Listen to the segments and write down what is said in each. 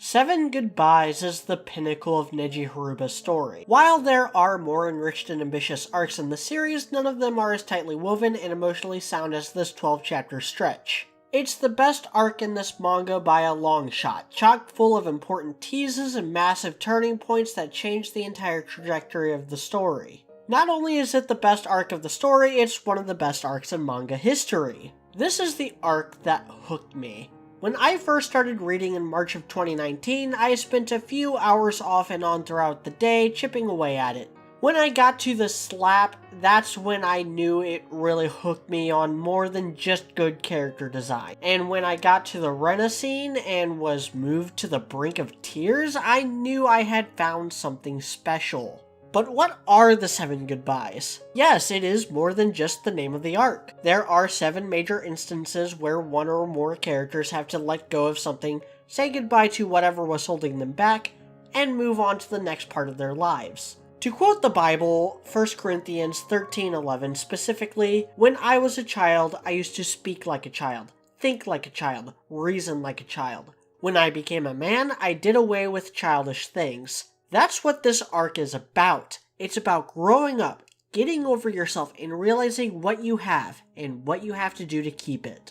Seven Goodbyes is the pinnacle of Neji Haruba's story. While there are more enriched and ambitious arcs in the series, none of them are as tightly woven and emotionally sound as this 12-chapter stretch. It's the best arc in this manga by a long shot, chock full of important teases and massive turning points that change the entire trajectory of the story. Not only is it the best arc of the story, it's one of the best arcs in manga history. This is the arc that hooked me. When I first started reading in March of 2019, I spent a few hours off and on throughout the day chipping away at it. When I got to the slap, that's when I knew it really hooked me on more than just good character design. And when I got to the Rena scene and was moved to the brink of tears, I knew I had found something special. But what are the Seven Goodbyes? Yes, it is more than just the name of the arc. There are 7 major instances where one or more characters have to let go of something, say goodbye to whatever was holding them back, and move on to the next part of their lives. To quote the Bible, 1 Corinthians 13:11 specifically, "When I was a child, I used to speak like a child, think like a child, reason like a child. When I became a man, I did away with childish things." That's what this arc is about. It's about growing up, getting over yourself, and realizing what you have, and what you have to do to keep it.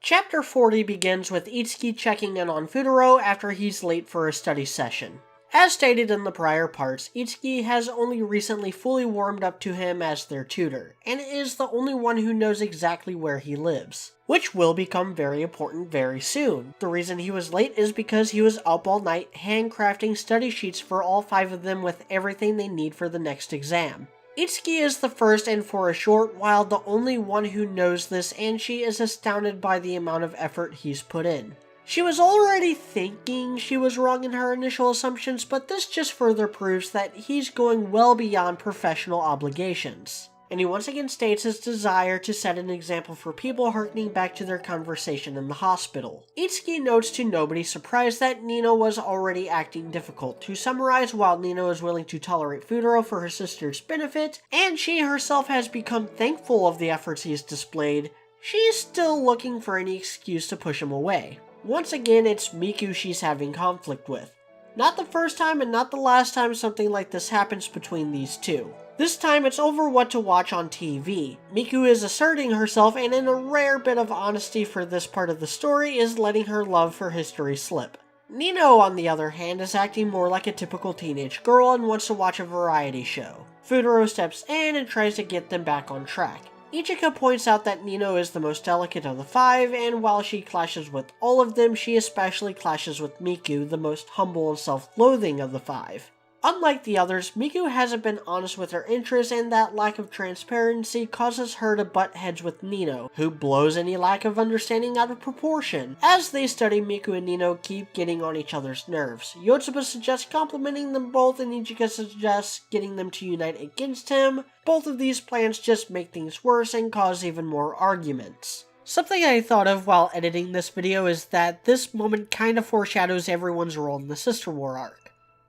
Chapter 40 begins with Itsuki checking in on Fuutarou after he's late for a study session. As stated in the prior parts, Itsuki has only recently fully warmed up to him as their tutor, and is the only one who knows exactly where he lives, which will become very important very soon. The reason he was late is because he was up all night handcrafting study sheets for all 5 of them with everything they need for the next exam. Itsuki is the first and for a short while the only one who knows this, and she is astounded by the amount of effort he's put in. She was already thinking she was wrong in her initial assumptions, but this just further proves that he's going well beyond professional obligations. And he once again states his desire to set an example for people harkening back to their conversation in the hospital. Itsuki notes to nobody's surprise that Nino was already acting difficult. To summarize, while Nino is willing to tolerate Fuutarou for her sister's benefit, and she herself has become thankful of the efforts he's displayed, she's still looking for any excuse to push him away. Once again, it's Miku she's having conflict with. Not the first time and not the last time something like this happens between these two. This time it's over what to watch on TV. Miku is asserting herself, and in a rare bit of honesty for this part of the story is letting her love for history slip. Nino, on the other hand, is acting more like a typical teenage girl and wants to watch a variety show. Fuutarou steps in and tries to get them back on track. Ichika points out that Nino is the most delicate of the 5, and while she clashes with all of them, she especially clashes with Miku, the most humble and self-loathing of the 5. Unlike the others, Miku hasn't been honest with her interests, and that lack of transparency causes her to butt heads with Nino, who blows any lack of understanding out of proportion. As they study, Miku and Nino keep getting on each other's nerves. Yotsuba suggests complimenting them both, and Ichika suggests getting them to unite against him. Both of these plans just make things worse and cause even more arguments. Something I thought of while editing this video is that this moment kinda foreshadows everyone's role in the Sister War arc.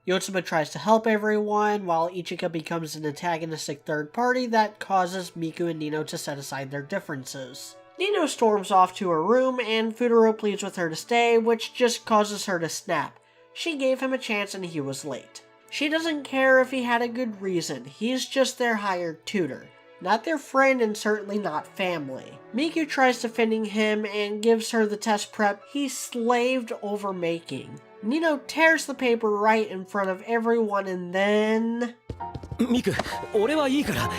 Yotsuba tries to help everyone, while Ichika becomes an antagonistic third party that causes Miku and Nino to set aside their differences. Nino storms off to her room, and Fuutarou pleads with her to stay, which just causes her to snap. She gave him a chance and he was late. She doesn't care if he had a good reason, he's just their hired tutor. Not their friend and certainly not family. Miku tries defending him and gives her the test prep he slaved over making. Nino tears the paper right in front of everyone and then... Miku, 俺はいいから.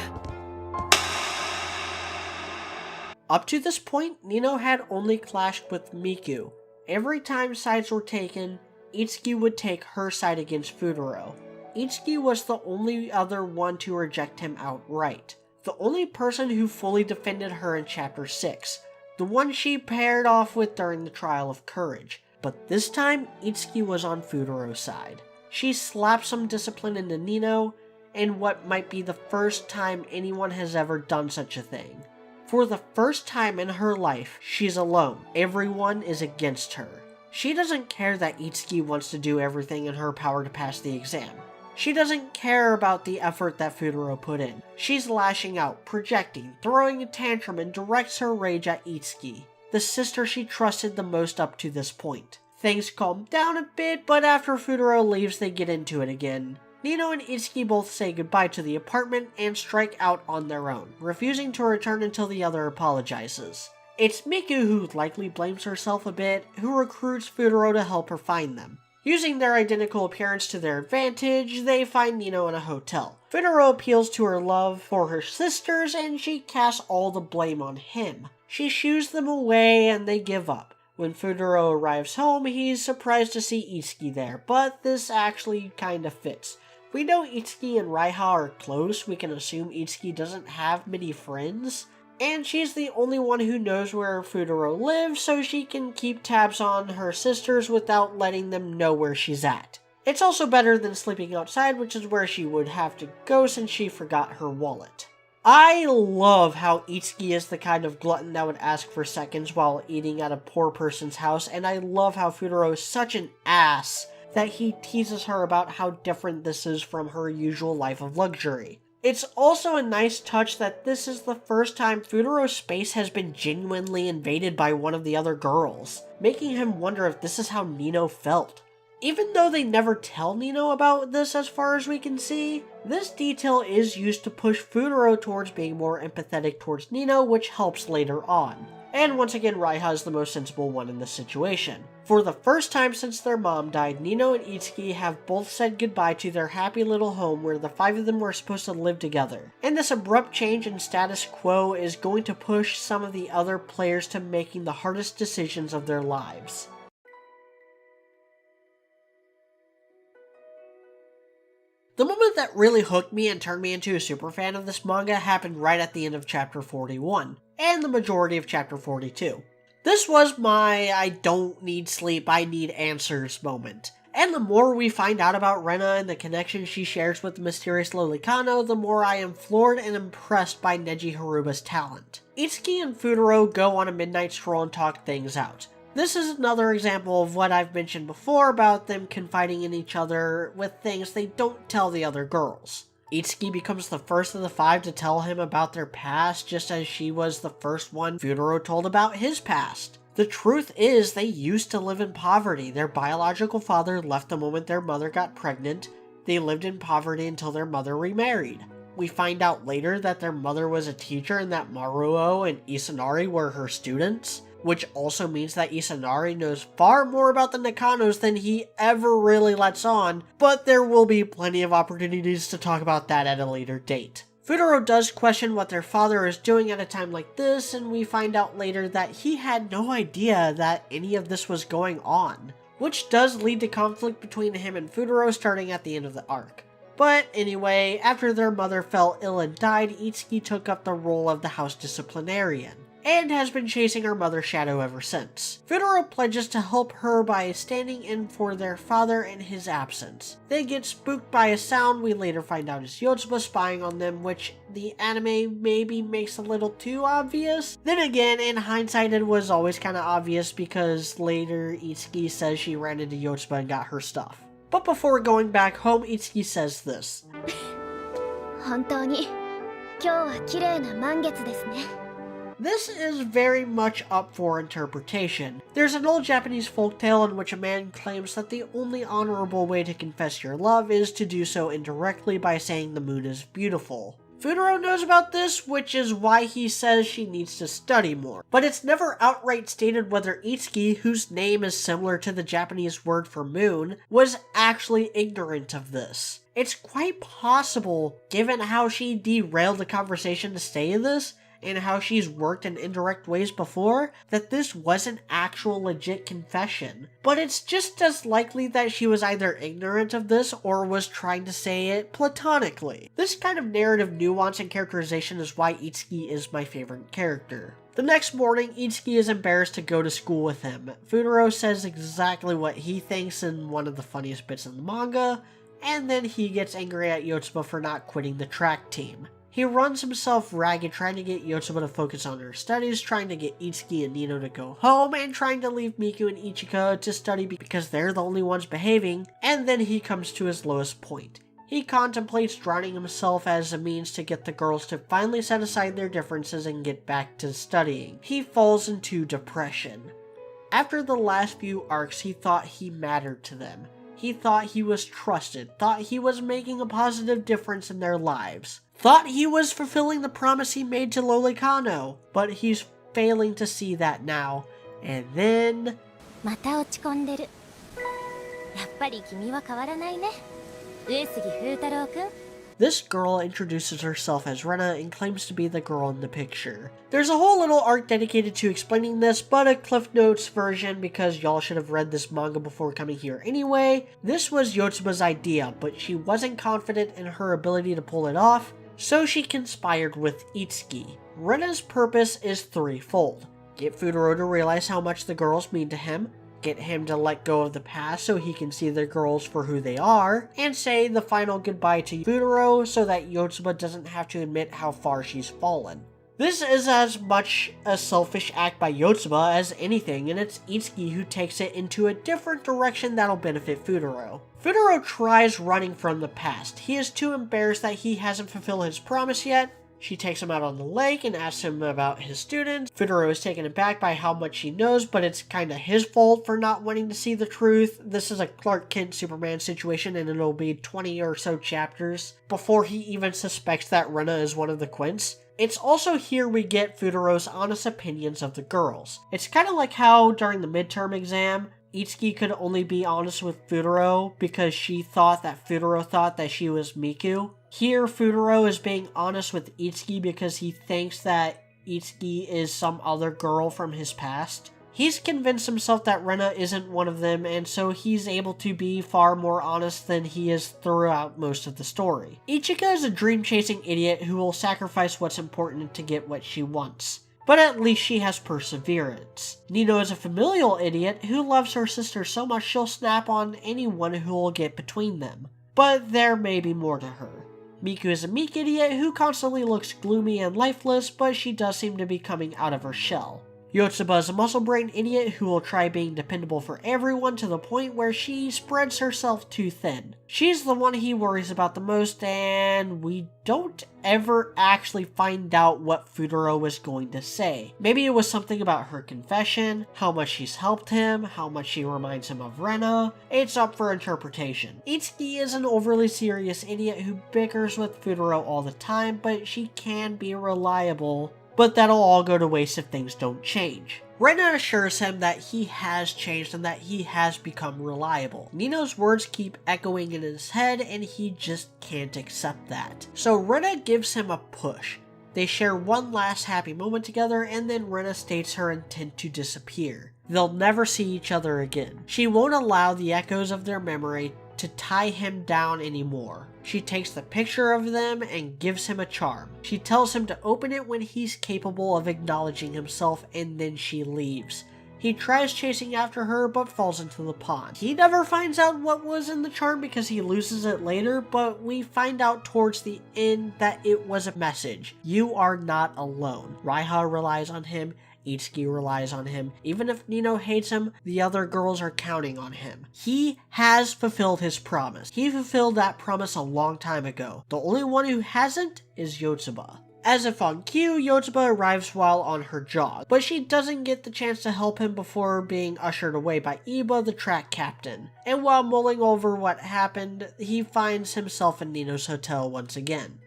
Up to this point, Nino had only clashed with Miku. Every time sides were taken, Itsuki would take her side against Fuutarou. Itsuki was the only other one to reject him outright. The only person who fully defended her in Chapter 6. The one she paired off with during the Trial of Courage. But this time, Itsuki was on Fuutarou's side. She slapped some discipline into Nino, and what might be the first time anyone has ever done such a thing. For the first time in her life, she's alone. Everyone is against her. She doesn't care that Itsuki wants to do everything in her power to pass the exam. She doesn't care about the effort that Fuutarou put in. She's lashing out, projecting, throwing a tantrum, and directs her rage at Itsuki. the sister she trusted the most up to this point. Things calm down a bit, but after Fuutarou leaves, they get into it again. Nino and Itsuki both say goodbye to the apartment and strike out on their own, refusing to return until the other apologizes. It's Miku, who likely blames herself a bit, who recruits Fuutarou to help her find them. Using their identical appearance to their advantage, they find Nino in a hotel. Fuutarou appeals to her love for her sisters, and she casts all the blame on him. She shoos them away, and they give up. When Fuutarou arrives home, he's surprised to see Itsuki there, but this actually kinda fits. We know Itsuki and Raiha are close, we can assume Itsuki doesn't have many friends, and she's the only one who knows where Fuutarou lives, so she can keep tabs on her sisters without letting them know where she's at. It's also better than sleeping outside, which is where she would have to go since she forgot her wallet. I love how Itsuki is the kind of glutton that would ask for seconds while eating at a poor person's house, and I love how Fuutarou is such an ass that he teases her about how different this is from her usual life of luxury. It's also a nice touch that this is the first time Fuutarou's space has been genuinely invaded by one of the other girls, making him wonder if this is how Nino felt. Even though they never tell Nino about this as far as we can see, this detail is used to push Fuutarou towards being more empathetic towards Nino, which helps later on. And once again, Raiha is the most sensible one in this situation. For the first time since their mom died, Nino and Itsuki have both said goodbye to their happy little home where the five of them were supposed to live together. And this abrupt change in status quo is going to push some of the other players to making the hardest decisions of their lives. The moment that really hooked me and turned me into a superfan of this manga happened right at the end of chapter 41, and the majority of chapter 42. This was my I don't need sleep, I need answers moment. And the more we find out about Rena and the connection she shares with the mysterious Lolicano, the more I am floored and impressed by Neji Haruba's talent. Itsuki and Fuutarou go on a midnight stroll and talk things out. This is another example of what I've mentioned before about them confiding in each other with things they don't tell the other girls. Itsuki becomes the first of the five to tell him about their past, just as she was the first one Fuutarou told about his past. The truth is, they used to live in poverty. Their biological father left the moment their mother got pregnant. They lived in poverty until their mother remarried. We find out later that their mother was a teacher and that Maruo and Isanari were her students, which also means that Isanari knows far more about the Nakanos than he ever really lets on, but there will be plenty of opportunities to talk about that at a later date. Fuutarou does question what their father is doing at a time like this, and we find out later that he had no idea that any of this was going on, which does lead to conflict between him and Fuutarou starting at the end of the arc. But anyway, after their mother fell ill and died, Itsuki took up the role of the house disciplinarian, and has been chasing her mother's shadow ever since. Fuutarou pledges to help her by standing in for their father in his absence. They get spooked by a sound we later find out is Yotsuba spying on them, which the anime maybe makes a little too obvious. Then again, in hindsight it was always kinda obvious because later Itsuki says she ran into Yotsuba and got her stuff. But before going back home, Itsuki says this. 本当に今日は綺麗な満月ですね。 This is very much up for interpretation. There's an old Japanese folktale in which a man claims that the only honorable way to confess your love is to do so indirectly by saying the moon is beautiful. Fuutarou knows about this, which is why he says she needs to study more. But it's never outright stated whether Itsuki, whose name is similar to the Japanese word for moon, was actually ignorant of this. It's quite possible, given how she derailed the conversation to say this, and how she's worked in indirect ways before, that this was an actual legit confession. But it's just as likely that she was either ignorant of this or was trying to say it platonically. This kind of narrative nuance and characterization is why Itsuki is my favorite character. The next morning, Itsuki is embarrassed to go to school with him. Fuutarou says exactly what he thinks in one of the funniest bits in the manga, and then he gets angry at Yotsuba for not quitting the track team. He runs himself ragged trying to get Yotsuba to focus on her studies, trying to get Itsuki and Nino to go home, and trying to leave Miku and Ichika to study because they're the only ones behaving, and then he comes to his lowest point. He contemplates drowning himself as a means to get the girls to finally set aside their differences and get back to studying. He falls into depression. After the last few arcs, he thought he mattered to them. He thought he was trusted, thought he was making a positive difference in their lives, thought he was fulfilling the promise he made to Lolicano, but he's failing to see that now. And then... また落ち込んでる。やっぱり君は変わらないね。上杉風太郎くん。This girl introduces herself as Rena and claims to be the girl in the picture. There's a whole little arc dedicated to explaining this, but a Cliff Notes version because y'all should have read this manga before coming here anyway. This was Yotsuba's idea, but she wasn't confident in her ability to pull it off, so she conspired with Itsuki. Rena's purpose is threefold. Get Fuutarou to realize how much the girls mean to him, get him to let go of the past so he can see the girls for who they are, and say the final goodbye to Fuutarou so that Yotsuba doesn't have to admit how far she's fallen. This is as much a selfish act by Yotsuba as anything, and it's Itsuki who takes it into a different direction that'll benefit Fuutarou. Fuutarou tries running from the past. He is too embarrassed that he hasn't fulfilled his promise yet. She takes him out on the lake and asks him about his students. Fuutarou is taken aback by how much she knows, but it's kinda his fault for not wanting to see the truth. This is a Clark Kent Superman situation, and it'll be 20 or so chapters before he even suspects that Rena is one of the Quints. It's also here we get Fuutarou's honest opinions of the girls. It's kinda like how during the midterm exam, Itsuki could only be honest with Fuutarou because she thought that Fuutarou thought that she was Miku. Here, Fuutarou is being honest with Itsuki because he thinks that Itsuki is some other girl from his past. He's convinced himself that Rena isn't one of them, and so he's able to be far more honest than he is throughout most of the story. Ichika is a dream-chasing idiot who will sacrifice what's important to get what she wants. But at least she has perseverance. Nino is a familial idiot who loves her sister so much she'll snap on anyone who will get between them. But there may be more to her. Miku is a meek idiot who constantly looks gloomy and lifeless, but she does seem to be coming out of her shell. Yotsuba is a muscle-brained idiot who will try being dependable for everyone to the point where she spreads herself too thin. She's the one he worries about the most, and we don't ever actually find out what Fuutarou was going to say. Maybe it was something about her confession, how much she's helped him, how much she reminds him of Rena. It's up for interpretation. Itsuki is an overly serious idiot who bickers with Fuutarou all the time, but she can be reliable. But that'll all go to waste if things don't change. Rena assures him that he has changed and that he has become reliable. Nino's words keep echoing in his head and he just can't accept that. So Rena gives him a push. They share one last happy moment together and then Rena states her intent to disappear. They'll never see each other again. She won't allow the echoes of their memory to tie him down anymore. She takes the picture of them and gives him a charm. She tells him to open it when he's capable of acknowledging himself, and then she leaves. He tries chasing after her but falls into the pond. He never finds out what was in the charm because he loses it later, but we find out towards the end that it was a message. You are not alone. Raiha relies on him. Itsuki relies on him. Even if Nino hates him, the other girls are counting on him. He has fulfilled his promise. He fulfilled that promise a long time ago. The only one who hasn't is Yotsuba. As if on cue, Yotsuba arrives while on her jog, but she doesn't get the chance to help him before being ushered away by Iba, the track captain. And while mulling over what happened, he finds himself in Nino's hotel once again.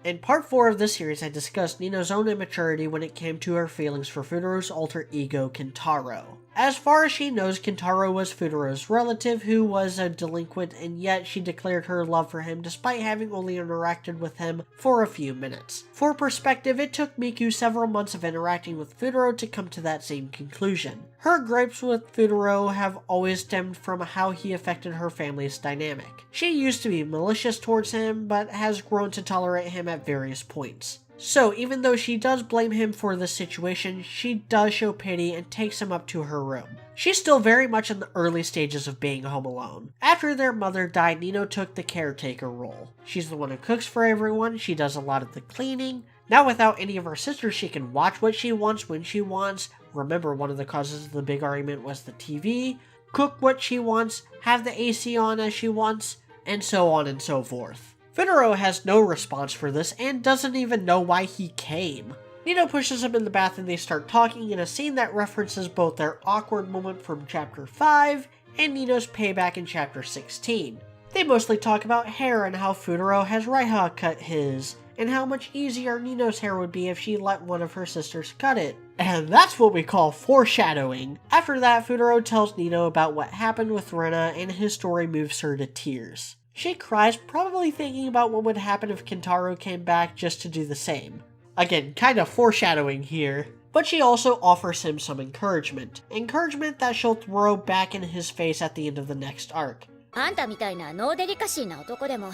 In part 4 of this series, I discussed Nino's own immaturity when it came to her feelings for Fuutarou's alter ego, Kentaro. As far as she knows, Kentaro was Fuutarou's relative who was a delinquent, and yet she declared her love for him despite having only interacted with him for a few minutes. For perspective, it took Miku several months of interacting with Fuutarou to come to that same conclusion. Her gripes with Fuutarou have always stemmed from how he affected her family's dynamic. She used to be malicious towards him, but has grown to tolerate him at various points. So even though she does blame him for this situation, she does show pity and takes him up to her room. She's still very much in the early stages of being home alone. After their mother died, Nino took the caretaker role. She's the one who cooks for everyone, she does a lot of the cleaning. Now without any of her sisters, she can watch what she wants when she wants. Remember, one of the causes of the big argument was the TV. cook what she wants, have the AC on as she wants, and so on and so forth. Fuutarou has no response for this and doesn't even know why he came. Nino pushes him in the bath and they start talking in a scene that references both their awkward moment from Chapter 5 and Nino's payback in Chapter 16. They mostly talk about hair and how Fuutarou has Raiha cut his, and how much easier Nino's hair would be if she let one of her sisters cut it. And that's what we call foreshadowing. After that, Fuutarou tells Nino about what happened with Rena, and his story moves her to tears. She cries, probably thinking about what would happen if Quintessential came back just to do the same. Again, kind of foreshadowing here. But she also offers him some encouragement. Encouragement that she'll throw back in his face at the end of the next arc. あんたみたいなノーデリカシーな男でも好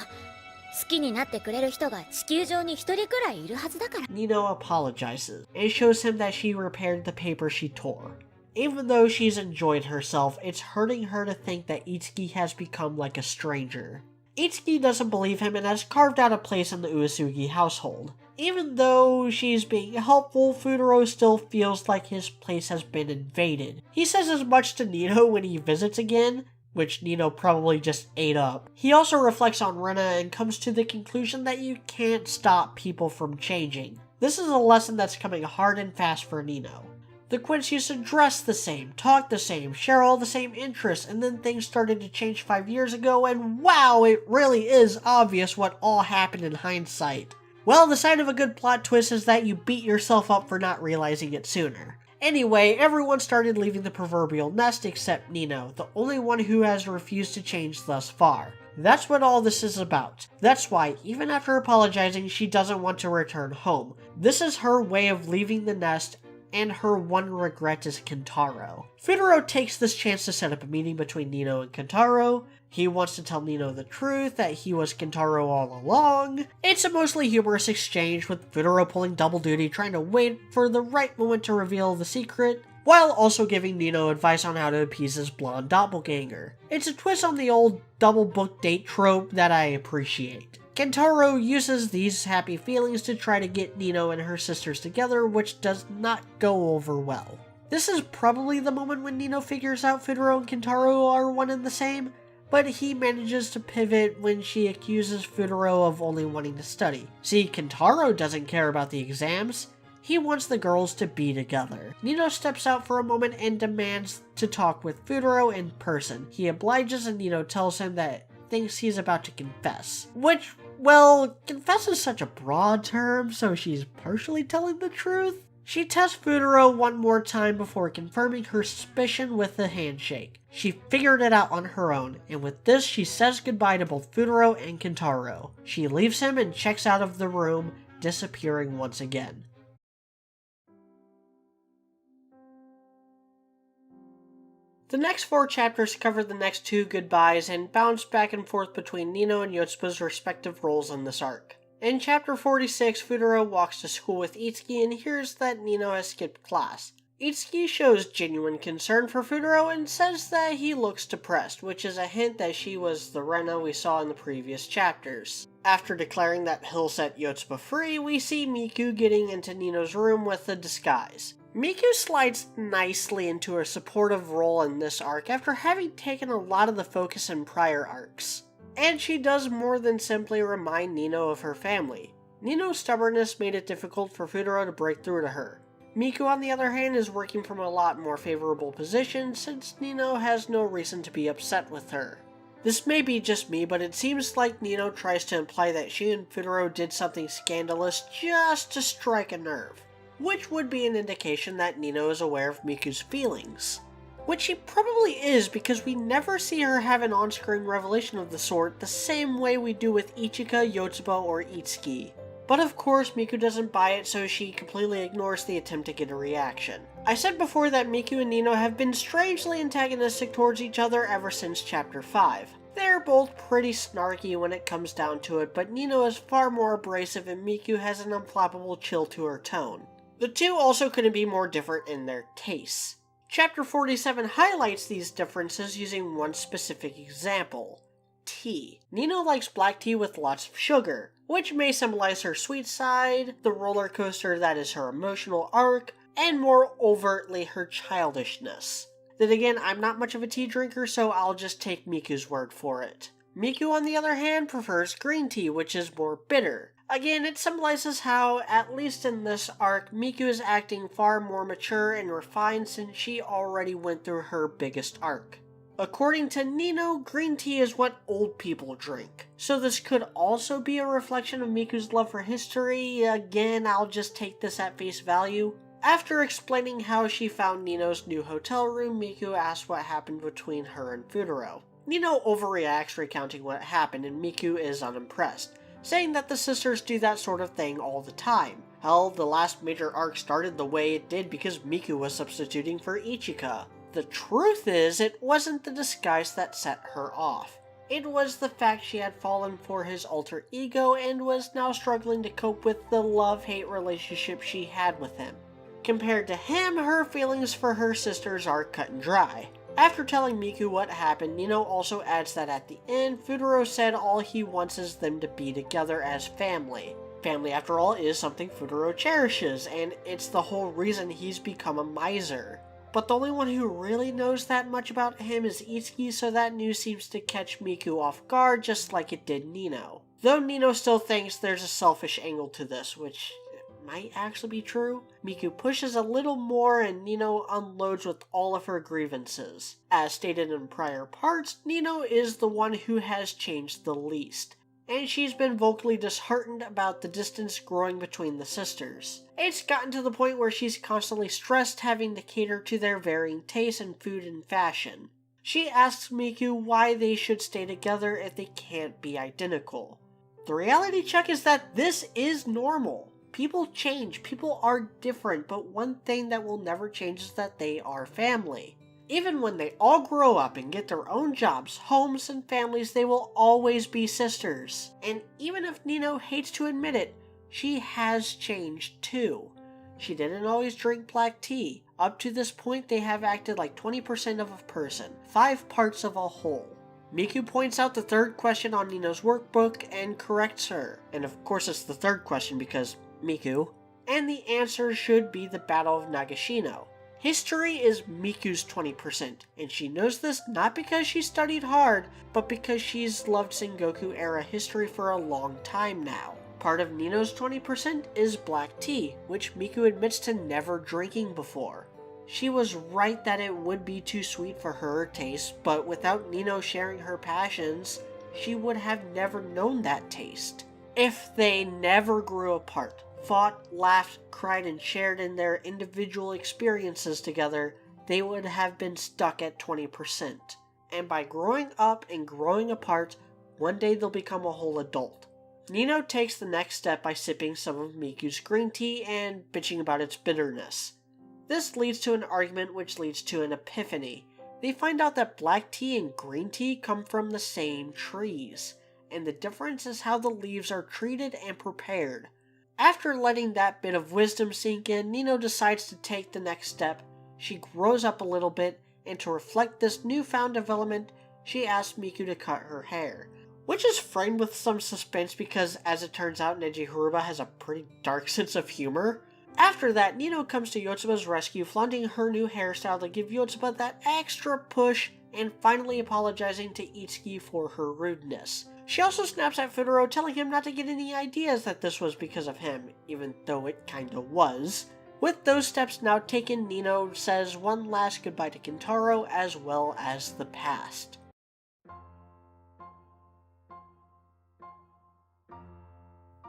きになってくれる人が地球上に一人くらいいるはずだから。 Nino apologizes and shows him that she repaired the paper she tore. Even though she's enjoyed herself, it's hurting her to think that Itsuki has become like a stranger. Itsuki doesn't believe him and has carved out a place in the Uesugi household. Even though she's being helpful, Fuutarou still feels like his place has been invaded. He says as much to Nino when he visits again, which Nino probably just ate up. He also reflects on Rena and comes to the conclusion that you can't stop people from changing. This is a lesson that's coming hard and fast for Nino. The Quints used to dress the same, talk the same, share all the same interests, and then things started to change 5 years ago, and wow, it really is obvious what all happened in hindsight. Well, the sign of a good plot twist is that you beat yourself up for not realizing it sooner. Anyway, everyone started leaving the proverbial nest except Nino, the only one who has refused to change thus far. That's what all this is about. That's why, even after apologizing, she doesn't want to return home. This is her way of leaving the nest, and her one regret is Quintessential. Fuutarou takes this chance to set up a meeting between Nino and Quintessential. He wants to tell Nino the truth, that he was Quintessential all along. It's a mostly humorous exchange, with Fuutarou pulling double duty, trying to wait for the right moment to reveal the secret, while also giving Nino advice on how to appease his blonde doppelganger. It's a twist on the old double book date trope that I appreciate. Quintessential uses these happy feelings to try to get Nino and her sisters together, which does not go over well. This is probably the moment when Nino figures out Fuutarou and Quintessential are one and the same, but he manages to pivot when she accuses Fuutarou of only wanting to study. See, Quintessential doesn't care about the exams. He wants the girls to be together. Nino steps out for a moment and demands to talk with Fuutarou in person. He obliges and Nino tells him that thinks he's about to confess. Which, well, confess is such a broad term, so she's partially telling the truth. She tests Fuutarou one more time before confirming her suspicion with a handshake. She figured it out on her own, and with this she says goodbye to both Fuutarou and Quintessential. She leaves him and checks out of the room, disappearing once again. The next 4 chapters cover the next 2 goodbyes and bounce back and forth between Nino and Yotsuba's respective roles in this arc. In chapter 46, Fuutarou walks to school with Itsuki and hears that Nino has skipped class. Itsuki shows genuine concern for Fuutarou and says that he looks depressed, which is a hint that she was the Rena we saw in the previous chapters. After declaring that he'll set Yotsuba free, we see Miku getting into Nino's room with a disguise. Miku slides nicely into her supportive role in this arc after having taken a lot of the focus in prior arcs. And she does more than simply remind Nino of her family. Nino's stubbornness made it difficult for Fuutarou to break through to her. Miku, on the other hand, is working from a lot more favorable position since Nino has no reason to be upset with her. This may be just me, but it seems like Nino tries to imply that she and Fuutarou did something scandalous just to strike a nerve, which would be an indication that Nino is aware of Miku's feelings. Which she probably is, because we never see her have an on-screen revelation of the sort the same way we do with Ichika, Yotsuba, or Itsuki. But of course, Miku doesn't buy it, so she completely ignores the attempt to get a reaction. I said before that Miku and Nino have been strangely antagonistic towards each other ever since Chapter 5. They're both pretty snarky when it comes down to it, but Nino is far more abrasive and Miku has an unflappable chill to her tone. The two also couldn't be more different in their tastes. Chapter 47 highlights these differences using one specific example: tea. Nino likes black tea with lots of sugar, which may symbolize her sweet side, the roller coaster that is her emotional arc, and more overtly her childishness. Then again, I'm not much of a tea drinker, so I'll just take Miku's word for it. Miku, on the other hand, prefers green tea, which is more bitter. Again, it symbolizes how, at least in this arc, Miku is acting far more mature and refined since she already went through her biggest arc. According to Nino, green tea is what old people drink. So this could also be a reflection of Miku's love for history. Again, I'll just take this at face value. After explaining how she found Nino's new hotel room, Miku asks what happened between her and Fuutarou. Nino overreacts, recounting what happened, and Miku is unimpressed, saying that the sisters do that sort of thing all the time. Hell, the last major arc started the way it did because Miku was substituting for Ichika. The truth is, it wasn't the disguise that set her off. It was the fact she had fallen for his alter ego and was now struggling to cope with the love-hate relationship she had with him. Compared to him, her feelings for her sisters are cut and dry. After telling Miku what happened, Nino also adds that at the end, Fuutarou said all he wants is them to be together as family. Family, after all, is something Fuutarou cherishes, and it's the whole reason he's become a miser. But the only one who really knows that much about him is Itsuki, so that news seems to catch Miku off guard just like it did Nino. Though Nino still thinks there's a selfish angle to this, which might actually be true, Miku pushes a little more and Nino unloads with all of her grievances. As stated in prior parts, Nino is the one who has changed the least, and she's been vocally disheartened about the distance growing between the sisters. It's gotten to the point where she's constantly stressed having to cater to their varying tastes in food and fashion. She asks Miku why they should stay together if they can't be identical. The reality check is that this is normal. People change, people are different, but one thing that will never change is that they are family. Even when they all grow up and get their own jobs, homes, and families, they will always be sisters. And even if Nino hates to admit it, she has changed too. She didn't always drink black tea. Up to this point, they have acted like 20% of a person, 5 parts of a whole. Miku points out the third question on Nino's workbook and corrects her. And of course it's the third question because Miku. And the answer should be the Battle of Nagashino. History is Miku's 20%, and she knows this not because she studied hard, but because she's loved Sengoku-era history for a long time now. Part of Nino's 20% is black tea, which Miku admits to never drinking before. She was right that it would be too sweet for her taste, but without Nino sharing her passions, she would have never known that taste. If they never grew apart, fought, laughed, cried, and shared in their individual experiences together, they would have been stuck at 20%. And by growing up and growing apart, one day they'll become a whole adult. Nino takes the next step by sipping some of Miku's green tea and bitching about its bitterness. This leads to an argument which leads to an epiphany. They find out that black tea and green tea come from the same trees, and the difference is how the leaves are treated and prepared. After letting that bit of wisdom sink in, Nino decides to take the next step. She grows up a little bit, and to reflect this newfound development, she asks Miku to cut her hair, which is framed with some suspense because, as it turns out, Neji Haruba has a pretty dark sense of humor. After that, Nino comes to Yotsuba's rescue, flaunting her new hairstyle to give Yotsuba that extra push, and finally apologizing to Itsuki for her rudeness. She also snaps at Fuutarou, telling him not to get any ideas that this was because of him, even though it kinda was. With those steps now taken, Nino says one last goodbye to Kintaro as well as the past.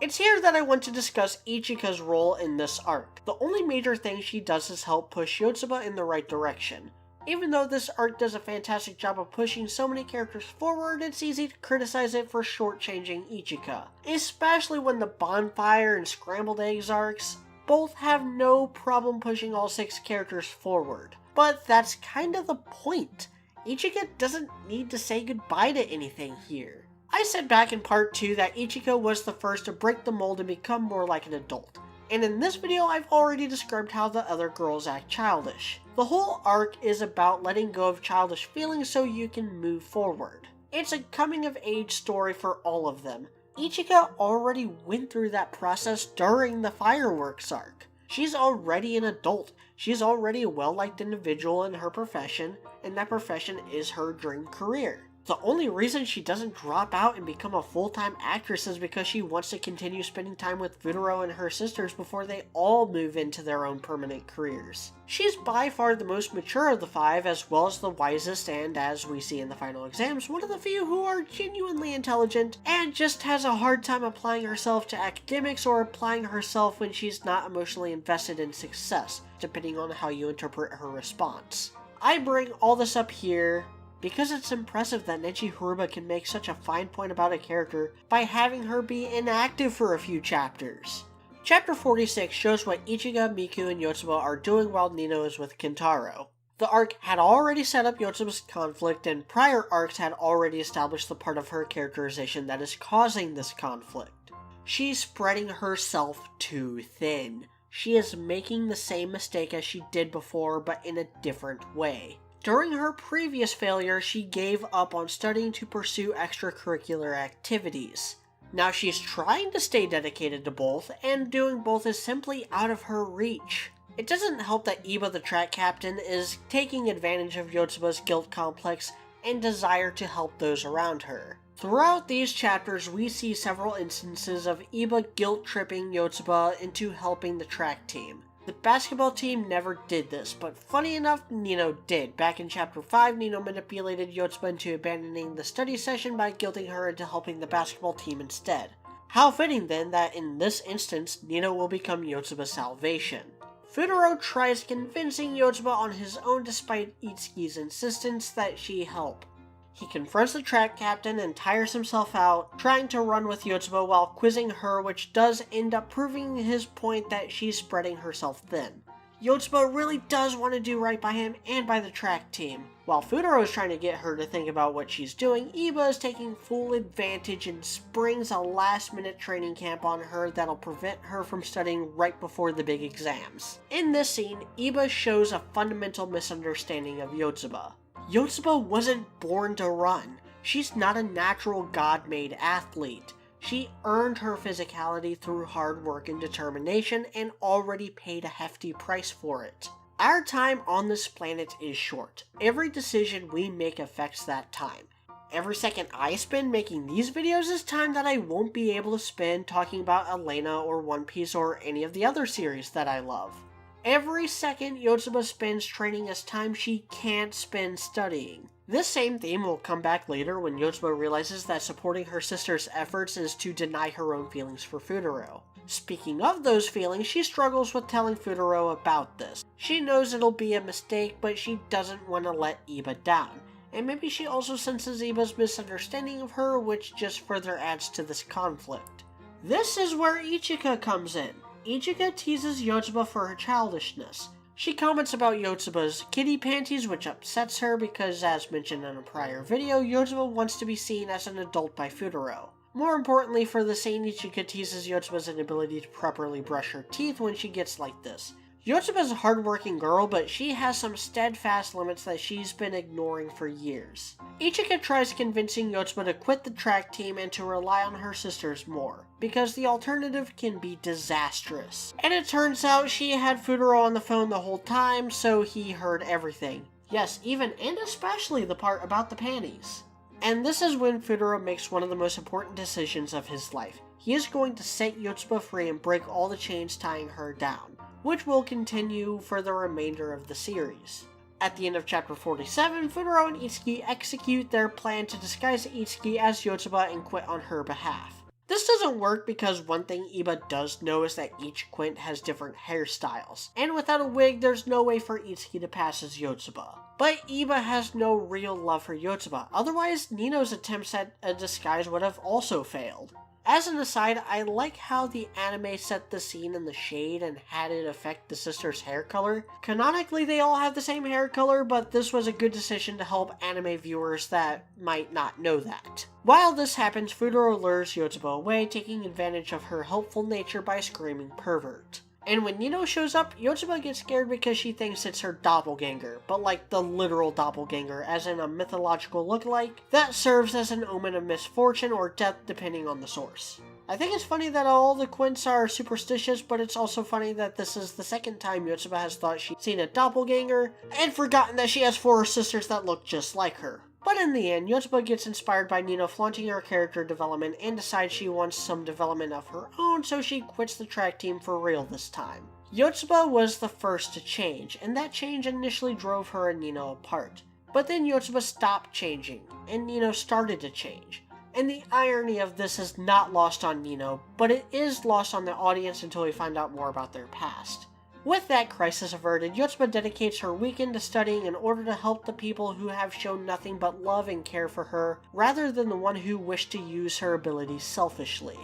It's here that I want to discuss Ichika's role in this arc. The only major thing she does is help push Yotsuba in the right direction. Even though this arc does a fantastic job of pushing so many characters forward, it's easy to criticize it for shortchanging Ichika. Especially when the Bonfire and Scrambled Eggs arcs both have no problem pushing all 6 characters forward. But that's kind of the point. Ichika doesn't need to say goodbye to anything here. I said back in part 2 that Ichika was the first to break the mold and become more like an adult. And in this video, I've already described how the other girls act childish. The whole arc is about letting go of childish feelings so you can move forward. It's a coming-of-age story for all of them. Ichika already went through that process during the fireworks arc. She's already an adult. She's already a well-liked individual in her profession, and that profession is her dream career. The only reason she doesn't drop out and become a full-time actress is because she wants to continue spending time with Fuutarou and her sisters before they all move into their own permanent careers. She's by far the most mature of the five, as well as the wisest, and as we see in the final exams, one of the few who are genuinely intelligent, and just has a hard time applying herself to academics or applying herself when she's not emotionally invested in success, depending on how you interpret her response. I bring all this up here because it's impressive that Neji Haruba can make such a fine point about a character by having her be inactive for a few chapters. Chapter 46 shows what Ichigo, Miku, and Yotsuba are doing while Nino is with Kintaro. The arc had already set up Yotsuba's conflict, and prior arcs had already established the part of her characterization that is causing this conflict. She's spreading herself too thin. She is making the same mistake as she did before, but in a different way. During her previous failure, she gave up on studying to pursue extracurricular activities. Now she's trying to stay dedicated to both, and doing both is simply out of her reach. It doesn't help that Iba, the track captain, is taking advantage of Yotsuba's guilt complex and desire to help those around her. Throughout these chapters, we see several instances of Iba guilt-tripping Yotsuba into helping the track team. The basketball team never did this, but funny enough, Nino did. Back in Chapter 5, Nino manipulated Yotsuba into abandoning the study session by guilting her into helping the basketball team instead. How fitting then that in this instance, Nino will become Yotsuba's salvation. Fuutarou tries convincing Yotsuba on his own despite Itsuki's insistence that she help. He confronts the track captain and tires himself out, trying to run with Yotsuba while quizzing her, which does end up proving his point that she's spreading herself thin. Yotsuba really does want to do right by him and by the track team. While Fuutarou is trying to get her to think about what she's doing, Iba is taking full advantage and springs a last-minute training camp on her that'll prevent her from studying right before the big exams. In this scene, Iba shows a fundamental misunderstanding of Yotsuba. Yotsuba wasn't born to run. She's not a natural god-made athlete. She earned her physicality through hard work and determination and already paid a hefty price for it. Our time on this planet is short. Every decision we make affects that time. Every second I spend making these videos is time that I won't be able to spend talking about Elena or One Piece or any of the other series that I love. Every second Yotsuba spends training is time she can't spend studying. This same theme will come back later when Yotsuba realizes that supporting her sister's efforts is to deny her own feelings for Fuutarou. Speaking of those feelings, she struggles with telling Fuutarou about this. She knows it'll be a mistake, but she doesn't want to let Iba down. And maybe she also senses Iba's misunderstanding of her, which just further adds to this conflict. This is where Ichika comes in. Ichika teases Yotsuba for her childishness. She comments about Yotsuba's kitty panties, which upsets her because, as mentioned in a prior video, Yotsuba wants to be seen as an adult by Fuutarou. More importantly for the scene, Ichika teases Yotsuba's inability to properly brush her teeth when she gets like this. Yotsuba's a hardworking girl, but she has some steadfast limits that she's been ignoring for years. Ichika tries convincing Yotsuba to quit the track team and to rely on her sisters more, because the alternative can be disastrous. And it turns out she had Fuutarou on the phone the whole time, so he heard everything. Yes, even and especially the part about the panties. And this is when Fuutarou makes one of the most important decisions of his life. He is going to set Yotsuba free and break all the chains tying her down, which will continue for the remainder of the series. At the end of Chapter 47, Fuutarou and Itsuki execute their plan to disguise Itsuki as Yotsuba and quit on her behalf. This doesn't work because one thing Iba does know is that each Quint has different hairstyles, and without a wig there's no way for Itsuki to pass as Yotsuba. But Iba has no real love for Yotsuba, otherwise Nino's attempts at a disguise would have also failed. As an aside, I like how the anime set the scene in the shade and had it affect the sisters' hair color. Canonically, they all have the same hair color, but this was a good decision to help anime viewers that might not know that. While this happens, Fuutarou lures Yotsuba away, taking advantage of her helpful nature by screaming pervert. And when Nino shows up, Yotsuba gets scared because she thinks it's her doppelganger, but like the literal doppelganger, as in a mythological lookalike, that serves as an omen of misfortune or death depending on the source. I think it's funny that all the Quints are superstitious, but it's also funny that this is the second time Yotsuba has thought she's seen a doppelganger, and forgotten that she has 4 sisters that look just like her. But in the end, Yotsuba gets inspired by Nino flaunting her character development and decides she wants some development of her own, so she quits the track team for real this time. Yotsuba was the first to change, and that change initially drove her and Nino apart. But then Yotsuba stopped changing, and Nino started to change. And the irony of this is not lost on Nino, but it is lost on the audience until we find out more about their past. With that crisis averted, Yotsuba dedicates her weekend to studying in order to help the people who have shown nothing but love and care for her, rather than the one who wished to use her abilities selfishly.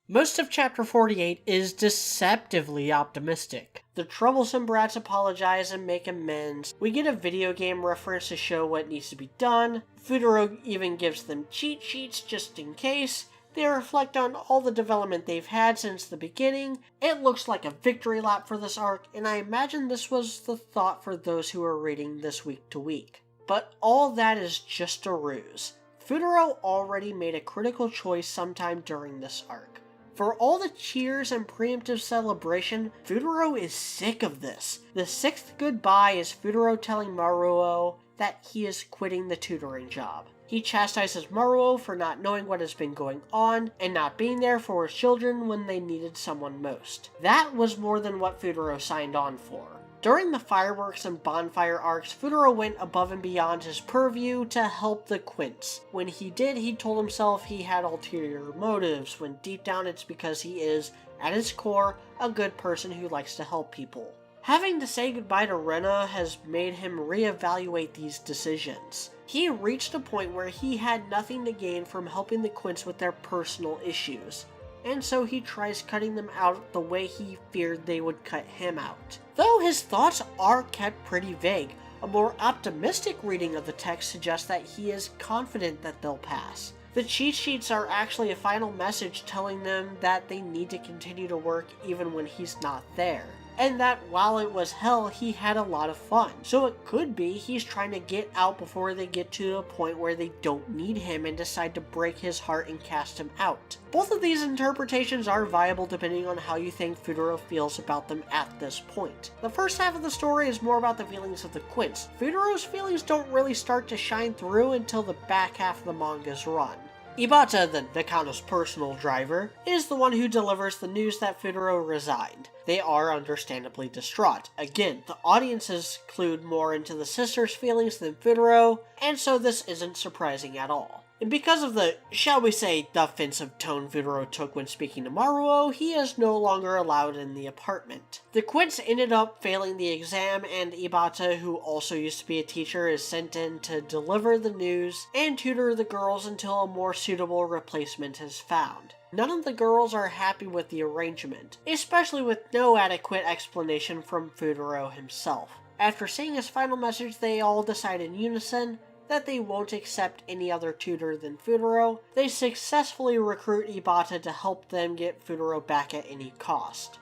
Most of Chapter 48 is deceptively optimistic. The troublesome brats apologize and make amends. We get a video game reference to show what needs to be done. Fuutarou even gives them cheat sheets just in case. They reflect on all the development they've had since the beginning. It looks like a victory lap for this arc, and I imagine this was the thought for those who are reading this week to week. But all that is just a ruse. Fuutarou already made a critical choice sometime during this arc. For all the cheers and preemptive celebration, Fuutarou is sick of this. The 6th goodbye is Fuutarou telling Maruo that he is quitting the tutoring job. He chastises Maruo for not knowing what has been going on and not being there for his children when they needed someone most. That was more than what Fuutarou signed on for. During the fireworks and bonfire arcs, Fuutarou went above and beyond his purview to help the Quints. When he did, he told himself he had ulterior motives, when deep down it's because he is, at his core, a good person who likes to help people. Having to say goodbye to Rena has made him reevaluate these decisions. He reached a point where he had nothing to gain from helping the Quints with their personal issues, and so he tries cutting them out the way he feared they would cut him out. Though his thoughts are kept pretty vague, a more optimistic reading of the text suggests that he is confident that they'll pass. The cheat sheets are actually a final message telling them that they need to continue to work even when he's not there. And that while it was hell, he had a lot of fun. So it could be he's trying to get out before they get to a point where they don't need him and decide to break his heart and cast him out. Both of these interpretations are viable depending on how you think Fuutarou feels about them at this point. The first half of the story is more about the feelings of the Quints. Fuutarou's feelings don't really start to shine through until the back half of the manga's run. Ibata, the Nakano's personal driver, is the one who delivers the news that Fuutarou resigned. They are understandably distraught. Again, the audience is clued more into the sisters' feelings than Fuutarou, and so this isn't surprising at all. And because of the, shall we say, defensive tone Fuutarou took when speaking to Maruo, he is no longer allowed in the apartment. The Quints ended up failing the exam, and Ibata, who also used to be a teacher, is sent in to deliver the news and tutor the girls until a more suitable replacement is found. None of the girls are happy with the arrangement, especially with no adequate explanation from Fuutarou himself. After seeing his final message, they all decide in unison that they won't accept any other tutor than Fuutarou. They successfully recruit Ibata to help them get Fuutarou back at any cost.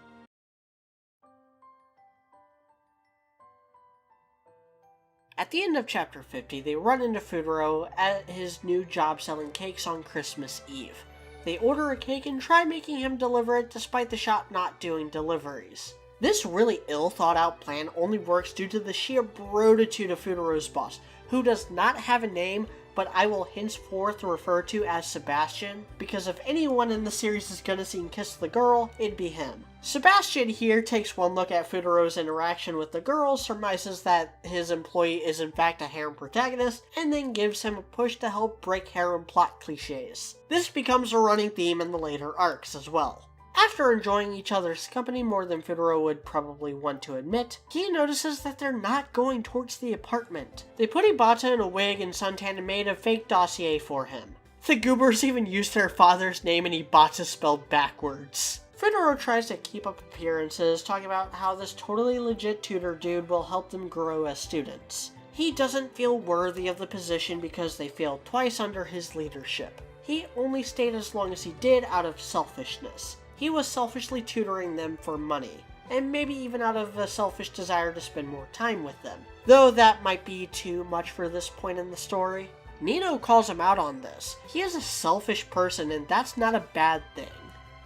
At the end of Chapter 50, they run into Fuutarou at his new job selling cakes on Christmas Eve. They order a cake and try making him deliver it despite the shop not doing deliveries. This really ill-thought-out plan only works due to the sheer brotitude of Fuutarou's boss, who does not have a name, but I will henceforth refer to as Sebastian, because if anyone in the series is gonna see him kiss the girl, it'd be him. Sebastian here takes one look at Fuutarou's interaction with the girl, surmises that his employee is in fact a harem protagonist, and then gives him a push to help break harem plot cliches. This becomes a running theme in the later arcs as well. After enjoying each other's company more than Fuutarou would probably want to admit, he notices that they're not going towards the apartment. They put Ibata in a wig and suntan and made a fake dossier for him. The goobers even used their father's name in Ibata spelled backwards. Fuutarou tries to keep up appearances, talking about how this totally legit tutor dude will help them grow as students. He doesn't feel worthy of the position because they failed twice under his leadership. He only stayed as long as he did out of selfishness. He was selfishly tutoring them for money, and maybe even out of a selfish desire to spend more time with them, though that might be too much for this point in the story. Nino calls him out on this. He is a selfish person, and that's not a bad thing.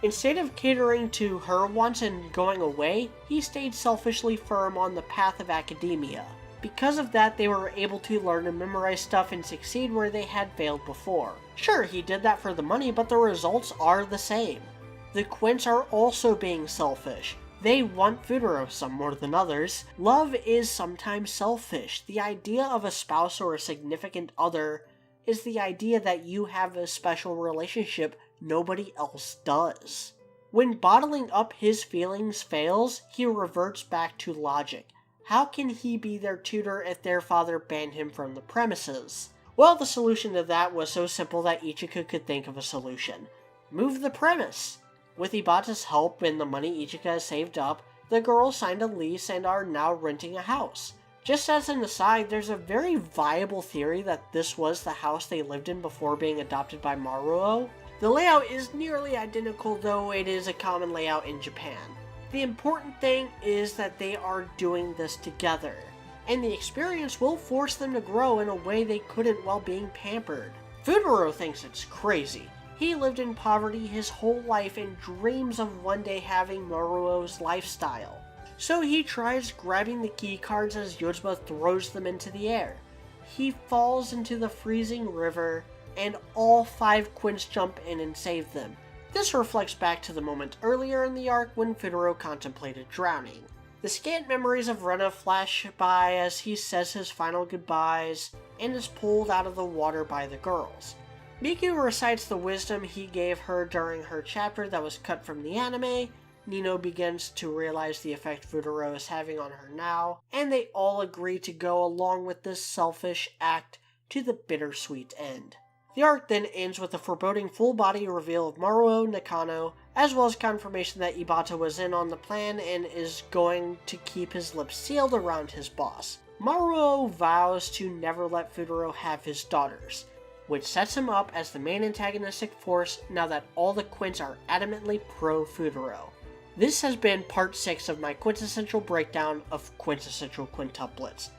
Instead of catering to her wants and going away, he stayed selfishly firm on the path of academia. Because of that, they were able to learn and memorize stuff and succeed where they had failed before. Sure, he did that for the money, but the results are the same. The Quints are also being selfish. They want Fuutarou some more than others. Love is sometimes selfish. The idea of a spouse or a significant other is the idea that you have a special relationship nobody else does. When bottling up his feelings fails, he reverts back to logic. How can he be their tutor if their father banned him from the premises? Well, the solution to that was so simple that Ichika could think of a solution. Move the premise! With Ibata's help and the money Ichika has saved up, the girls signed a lease and are now renting a house. Just as an aside, there's a very viable theory that this was the house they lived in before being adopted by Maruo. The layout is nearly identical, though it is a common layout in Japan. The important thing is that they are doing this together, and the experience will force them to grow in a way they couldn't while being pampered. Fuutarou thinks it's crazy. He lived in poverty his whole life and dreams of one day having Maruo's lifestyle. So he tries grabbing the key cards as Yotsuba throws them into the air. He falls into the freezing river, and all 5 Quints jump in and save them. This reflects back to the moment earlier in the arc when Fuutarou contemplated drowning. The scant memories of Rena flash by as he says his final goodbyes and is pulled out of the water by the girls. Miku recites the wisdom he gave her during her chapter that was cut from the anime. Nino begins to realize the effect Fuutarou is having on her now, and they all agree to go along with this selfish act to the bittersweet end. The arc then ends with a foreboding full-body reveal of Maruo Nakano, as well as confirmation that Ibata was in on the plan and is going to keep his lips sealed around his boss. Maruo vows to never let Fuutarou have his daughters, which sets him up as the main antagonistic force now that all the Quints are adamantly pro-Fuutarou. This has been part 6 of my quintessential breakdown of Quintessential Quintuplets.